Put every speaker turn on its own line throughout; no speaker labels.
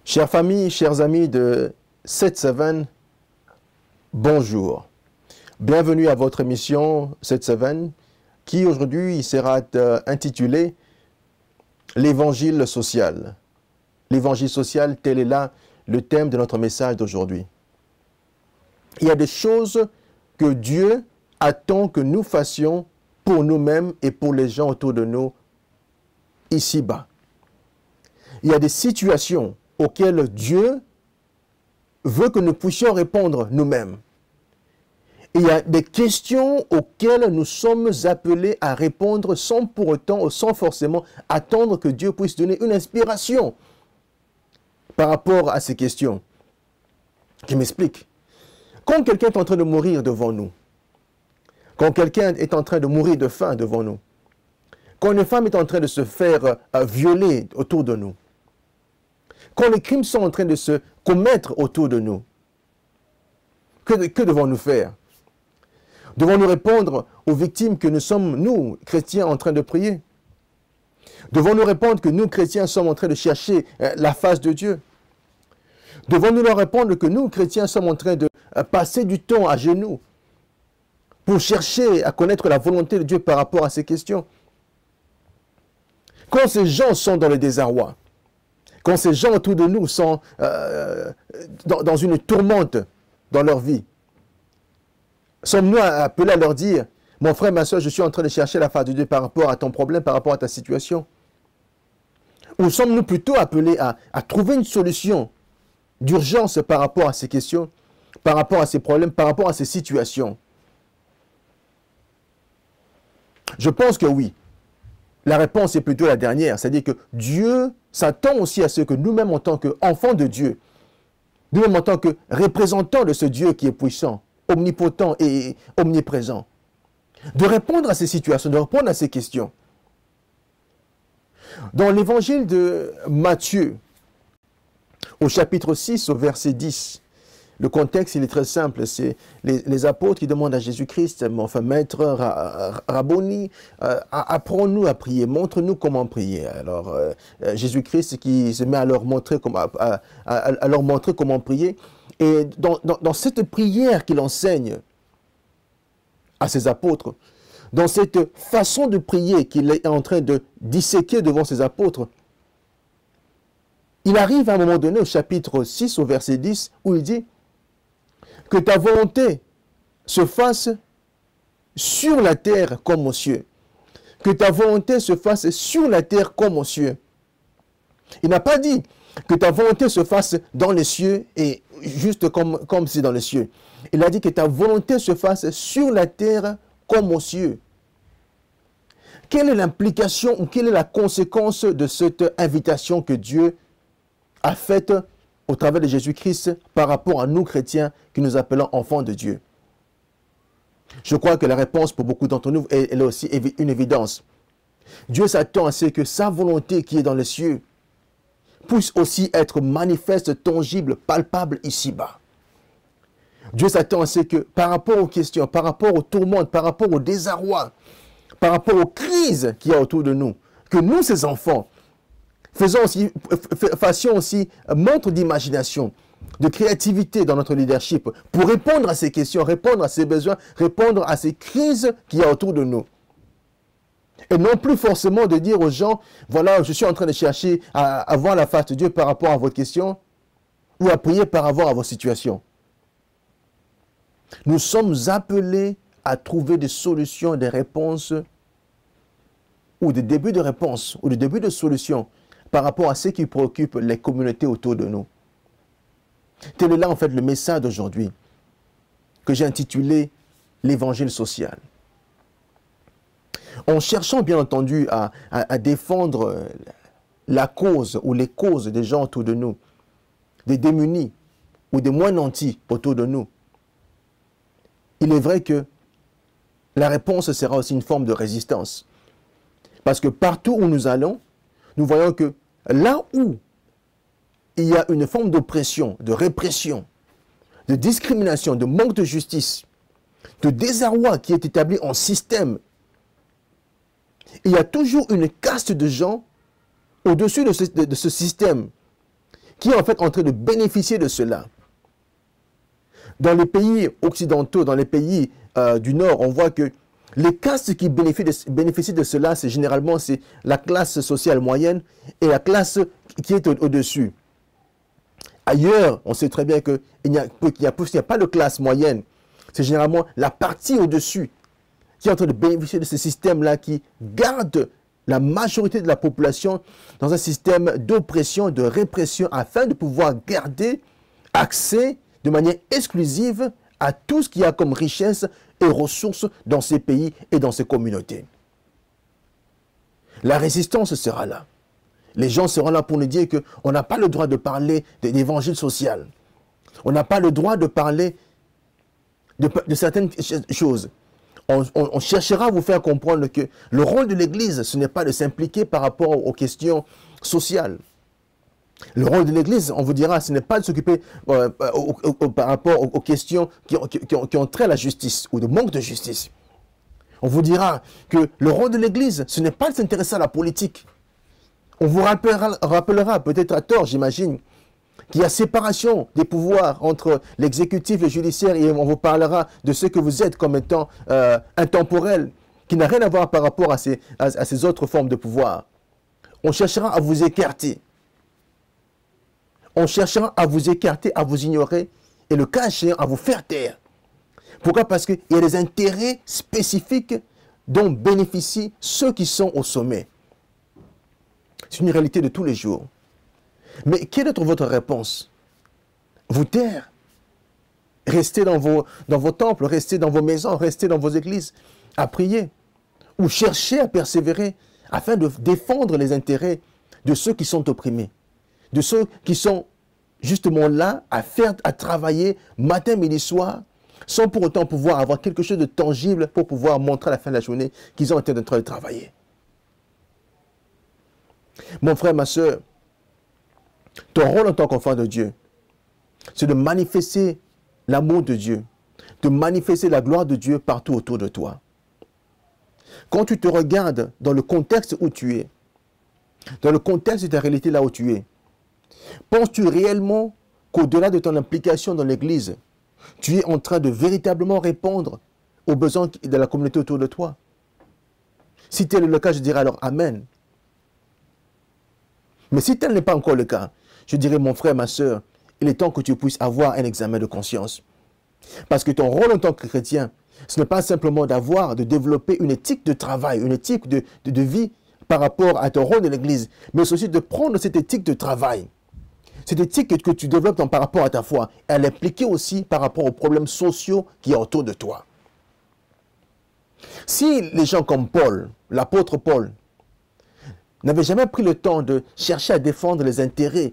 Chères familles, chers amis de 7-7, bonjour. Bienvenue à votre émission 7-7 qui aujourd'hui sera intitulée L'évangile social. L'évangile social, tel est là le thème de notre message d'aujourd'hui. Il y a des choses que Dieu attend que nous fassions pour nous-mêmes et pour les gens autour de nous ici-bas. Il y a des situations auxquelles Dieu veut que nous puissions répondre nous-mêmes. Il y a des questions auxquelles nous sommes appelés à répondre sans pour autant ou sans forcément attendre que Dieu puisse donner une inspiration par rapport à ces questions. Je m'explique. Quand quelqu'un est en train de mourir devant nous, quand quelqu'un est en train de mourir de faim devant nous, quand une femme est en train de se faire violer autour de nous, quand les crimes sont en train de se commettre autour de nous, que devons-nous faire? Devons-nous répondre aux victimes que nous sommes, nous, chrétiens, en train de prier? Devons-nous répondre que nous, chrétiens, sommes en train de chercher la face de Dieu? Devons-nous leur répondre que nous, chrétiens, sommes en train de passer du temps à genoux pour chercher à connaître la volonté de Dieu par rapport à ces questions? Quand ces gens sont dans le désarroi, quand ces gens autour de nous sont dans une tourmente dans leur vie, sommes-nous appelés à leur dire, mon frère, ma soeur, je suis en train de chercher la face de Dieu par rapport à ton problème, par rapport à ta situation? Ou sommes-nous plutôt appelés à trouver une solution d'urgence par rapport à ces questions, par rapport à ces problèmes, par rapport à ces situations? Je pense que oui. La réponse est plutôt la dernière, c'est-à-dire que Dieu s'attend aussi à ce que nous-mêmes, en tant qu'enfants de Dieu, nous-mêmes en tant que représentants de ce Dieu qui est puissant, omnipotent et omniprésent, de répondre à ces situations, de répondre à ces questions. Dans l'évangile de Matthieu, au chapitre 6, au verset 10, le contexte, il est très simple, c'est les apôtres qui demandent à Jésus-Christ, enfin, Maître, Rabboni, apprends-nous à prier, montre-nous comment prier. Alors, Jésus-Christ qui se met à leur montrer comment prier. Et dans cette prière qu'il enseigne à ses apôtres, dans cette façon de prier qu'il est en train de disséquer devant ses apôtres, il arrive à un moment donné au chapitre 6, au verset 10, où il dit que ta volonté se fasse sur la terre comme aux cieux. Que ta volonté se fasse sur la terre comme aux cieux. Il n'a pas dit que ta volonté se fasse dans les cieux et juste comme c'est dans les cieux. Il a dit que ta volonté se fasse sur la terre comme aux cieux. Quelle est l'implication ou quelle est la conséquence de cette invitation que Dieu a faite au travers de Jésus-Christ par rapport à nous chrétiens qui nous appelons enfants de Dieu? Je crois que la réponse pour beaucoup d'entre nous est aussi une évidence. Dieu s'attend à ce que sa volonté qui est dans les cieux puisse aussi être manifeste, tangible, palpable ici-bas. Dieu s'attend à ce que par rapport aux questions, par rapport aux tourmentes, par rapport au désarroi, par rapport aux crises qu'il y a autour de nous, que nous, ces enfants, fassions aussi montre d'imagination, de créativité dans notre leadership pour répondre à ces questions, répondre à ces besoins, répondre à ces crises qu'il y a autour de nous. Et non plus forcément de dire aux gens, voilà, je suis en train de chercher à avoir la face de Dieu par rapport à vos questions ou à prier par rapport à vos situations. Nous sommes appelés à trouver des solutions, des réponses ou des débuts de réponses ou des débuts de solutions par rapport à ce qui préoccupe les communautés autour de nous. Tel est là en fait le message d'aujourd'hui que j'ai intitulé l'évangile social. En cherchant bien entendu à défendre la cause ou les causes des gens autour de nous, des démunis ou des moins nantis autour de nous, il est vrai que la réponse sera aussi une forme de résistance. Parce que partout où nous allons, nous voyons que là où il y a une forme d'oppression, de répression, de discrimination, de manque de justice, de désarroi qui est établi en système, il y a toujours une caste de gens au-dessus de ce système qui est en fait en train de bénéficier de cela. Dans les pays occidentaux, dans les pays du Nord, on voit que les castes qui bénéficient de cela, c'est généralement la classe sociale moyenne et la classe qui est au-dessus. Ailleurs, on sait très bien qu'il n'y a pas de classe moyenne. C'est généralement la partie au-dessus qui est en train de bénéficier de ce système-là qui garde la majorité de la population dans un système d'oppression, de répression, afin de pouvoir garder accès de manière exclusive à tout ce qu'il y a comme richesse et ressources dans ces pays et dans ces communautés. La résistance sera là. Les gens seront là pour nous dire qu'on n'a pas le droit de parler de l'évangile social. On n'a pas le droit de parler de certaines choses. On cherchera à vous faire comprendre que le rôle de l'Église, ce n'est pas de s'impliquer par rapport aux questions sociales. Le rôle de l'Église, on vous dira, ce n'est pas de s'occuper par rapport aux questions qui ont trait à la justice ou de manque de justice. On vous dira que le rôle de l'Église, ce n'est pas de s'intéresser à la politique. On vous rappellera peut-être à tort, j'imagine, qu'il y a séparation des pouvoirs entre l'exécutif et le judiciaire, et on vous parlera de ce que vous êtes comme étant intemporel, qui n'a rien à voir par rapport à ces autres formes de pouvoir. On cherchera à vous écarter. On cherchera à vous écarter, à vous ignorer, et le cas échéant, à vous faire taire. Pourquoi? Parce qu'il y a des intérêts spécifiques dont bénéficient ceux qui sont au sommet. C'est une réalité de tous les jours. Mais quelle est votre réponse? Vous taire? Rester dans vos temples, rester dans vos maisons, rester dans vos églises, à prier? Ou chercher à persévérer afin de défendre les intérêts de ceux qui sont opprimés, de ceux qui sont justement là à travailler matin, midi, soir, sans pour autant pouvoir avoir quelque chose de tangible pour pouvoir montrer à la fin de la journée qu'ils ont été en train de travailler. Mon frère, ma soeur, ton rôle en tant qu'enfant de Dieu, c'est de manifester l'amour de Dieu, de manifester la gloire de Dieu partout autour de toi. Quand tu te regardes dans le contexte où tu es, dans le contexte de ta réalité là où tu es, penses-tu réellement qu'au-delà de ton implication dans l'Église, tu es en train de véritablement répondre aux besoins de la communauté autour de toi? Si tel est le cas, je dirais alors Amen. Mais si tel n'est pas encore le cas, je dirais, mon frère, ma soeur, il est temps que tu puisses avoir un examen de conscience. Parce que ton rôle en tant que chrétien, ce n'est pas simplement de développer une éthique de travail, une éthique de vie par rapport à ton rôle de l'Église, mais aussi de prendre cette éthique de travail, cette éthique que tu développes par rapport à ta foi, et à l'appliquer aussi par rapport aux problèmes sociaux qui y a autour de toi. Si les gens comme Paul, l'apôtre Paul, n'avaient jamais pris le temps de chercher à défendre les intérêts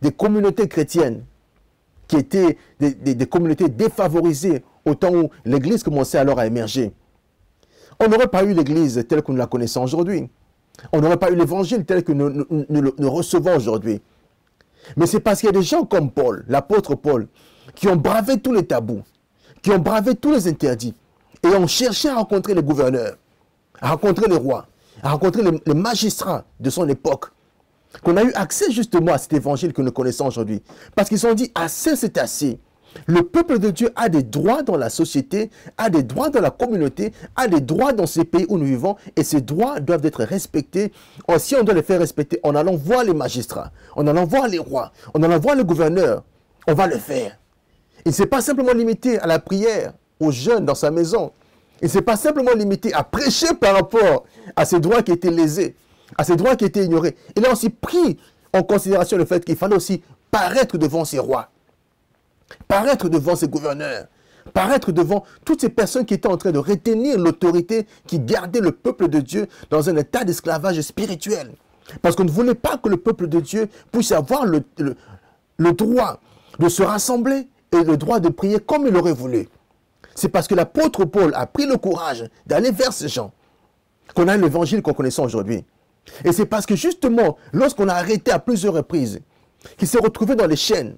des communautés chrétiennes qui étaient des communautés défavorisées au temps où l'Église commençait alors à émerger, on n'aurait pas eu l'Église telle que nous la connaissons aujourd'hui. On n'aurait pas eu l'Évangile tel que nous le recevons aujourd'hui. Mais c'est parce qu'il y a des gens comme Paul, l'apôtre Paul, qui ont bravé tous les tabous, qui ont bravé tous les interdits, et ont cherché à rencontrer les gouverneurs, à rencontrer les rois, à rencontrer les magistrats de son époque, qu'on a eu accès justement à cet évangile que nous connaissons aujourd'hui. Parce qu'ils ont dit, assez c'est assez. Le peuple de Dieu a des droits dans la société, a des droits dans la communauté, a des droits dans ces pays où nous vivons, et ces droits doivent être respectés. Si on doit les faire respecter, en allant voir les magistrats, en allant voir les rois, en allant voir le gouverneur, on va le faire. Il ne s'est pas simplement limité à la prière, aux jeunes dans sa maison. Il ne s'est pas simplement limité à prêcher par rapport à ces droits qui étaient lésés, à ces droits qui étaient ignorés. Il a aussi pris en considération le fait qu'il fallait aussi paraître devant ces rois, paraître devant ces gouverneurs, paraître devant toutes ces personnes qui étaient en train de retenir l'autorité qui gardait le peuple de Dieu dans un état d'esclavage spirituel. Parce qu'on ne voulait pas que le peuple de Dieu puisse avoir le droit de se rassembler et le droit de prier comme il aurait voulu. C'est parce que l'apôtre Paul a pris le courage d'aller vers ces gens qu'on a l'évangile qu'on connaisst aujourd'hui. Et c'est parce que justement, lorsqu'on a arrêté à plusieurs reprises, qu'il s'est retrouvé dans les chaînes,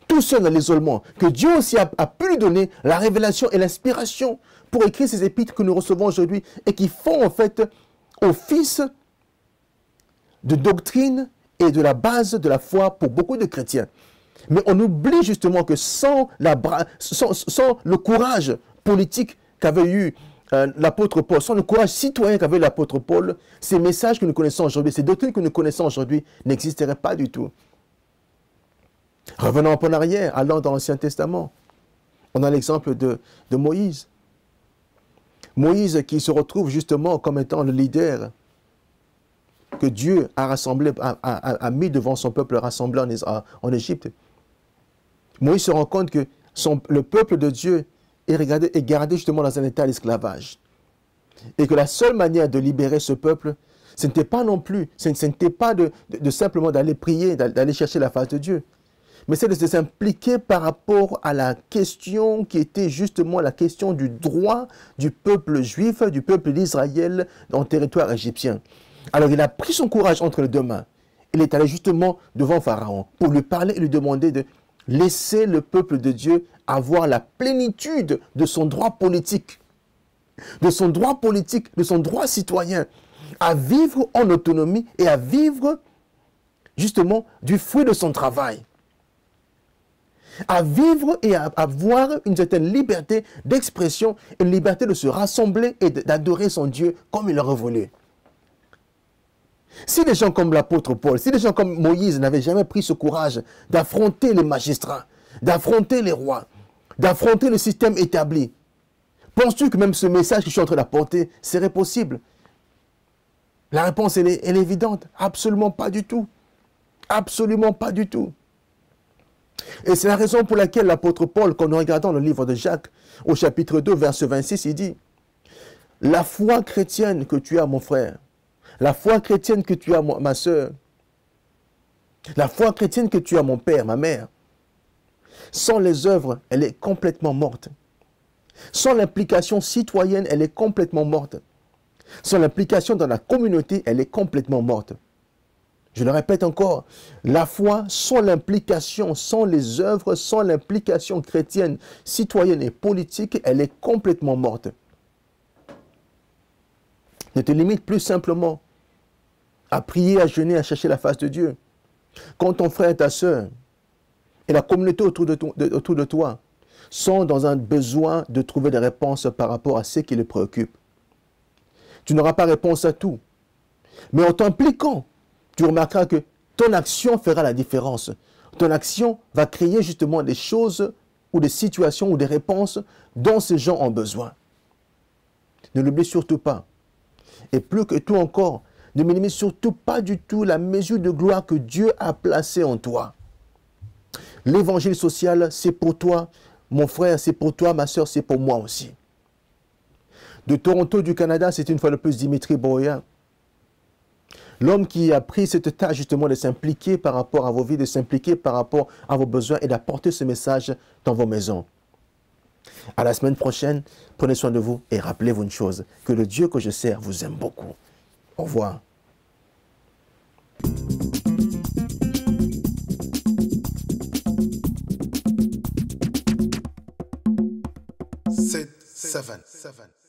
tout seul dans l'isolement, que Dieu aussi a pu lui donner la révélation et l'inspiration pour écrire ces épîtres que nous recevons aujourd'hui et qui font en fait office de doctrine est de la base de la foi pour beaucoup de chrétiens. Mais on oublie justement que sans le courage politique qu'avait eu l'apôtre Paul, sans le courage citoyen qu'avait l'apôtre Paul, ces messages que nous connaissons aujourd'hui, ces doctrines que nous connaissons aujourd'hui n'existeraient pas du tout. Revenons un peu en arrière, allant dans l'Ancien Testament. On a l'exemple de Moïse. Moïse qui se retrouve justement comme étant le leader que Dieu a rassemblé, a mis devant son peuple rassemblé en Égypte. Moïse se rend compte que le peuple de Dieu est gardé justement dans un état d'esclavage. Et que la seule manière de libérer ce peuple, ce n'était pas non plus, ce n'était pas de simplement d'aller prier, d'aller chercher la face de Dieu. Mais c'est de s'impliquer par rapport à la question qui était justement la question du droit du peuple juif, du peuple d'Israël dans le territoire égyptien. Alors il a pris son courage entre les deux mains. Il est allé justement devant Pharaon pour lui parler et lui demander de laisser le peuple de Dieu avoir la plénitude de son droit politique, de son droit citoyen, à vivre en autonomie et à vivre justement du fruit de son travail. À vivre et à avoir une certaine liberté d'expression, une liberté de se rassembler et d'adorer son Dieu comme il aurait voulu. Si des gens comme l'apôtre Paul, si des gens comme Moïse n'avaient jamais pris ce courage d'affronter les magistrats, d'affronter les rois, d'affronter le système établi, penses-tu que même ce message que je suis en train d'apporter serait possible? La réponse, elle est évidente. Absolument pas du tout. Absolument pas du tout. Et c'est la raison pour laquelle l'apôtre Paul, quand nous regardons le livre de Jacques, au chapitre 2, verset 26, il dit « La foi chrétienne que tu as, mon frère, la foi chrétienne que tu as, ma soeur, la foi chrétienne que tu as, mon père, ma mère, sans les œuvres, elle est complètement morte. Sans l'implication citoyenne, elle est complètement morte. Sans l'implication dans la communauté, elle est complètement morte. » Je le répète encore, la foi sans l'implication, sans les œuvres, sans l'implication chrétienne, citoyenne et politique, elle est complètement morte. Ne te limite plus simplement à prier, à jeûner, à chercher la face de Dieu. Quand ton frère et ta soeur et la communauté autour de toi sont dans un besoin de trouver des réponses par rapport à ce qui les préoccupe, tu n'auras pas réponse à tout. Mais en t'impliquant, tu remarqueras que ton action fera la différence. Ton action va créer justement des choses ou des situations ou des réponses dont ces gens ont besoin. Ne l'oublie surtout pas. Et plus que tout encore, ne minimise surtout pas du tout la mesure de gloire que Dieu a placée en toi. L'évangile social, c'est pour toi, mon frère, c'est pour toi, ma soeur, c'est pour moi aussi. De Toronto, du Canada, c'est une fois de plus Dimitri Boya. L'homme qui a pris cette tâche justement de s'impliquer par rapport à vos vies, de s'impliquer par rapport à vos besoins et d'apporter ce message dans vos maisons. À la semaine prochaine, prenez soin de vous et rappelez-vous une chose, que le Dieu que je sers vous aime beaucoup. Au revoir.
7-7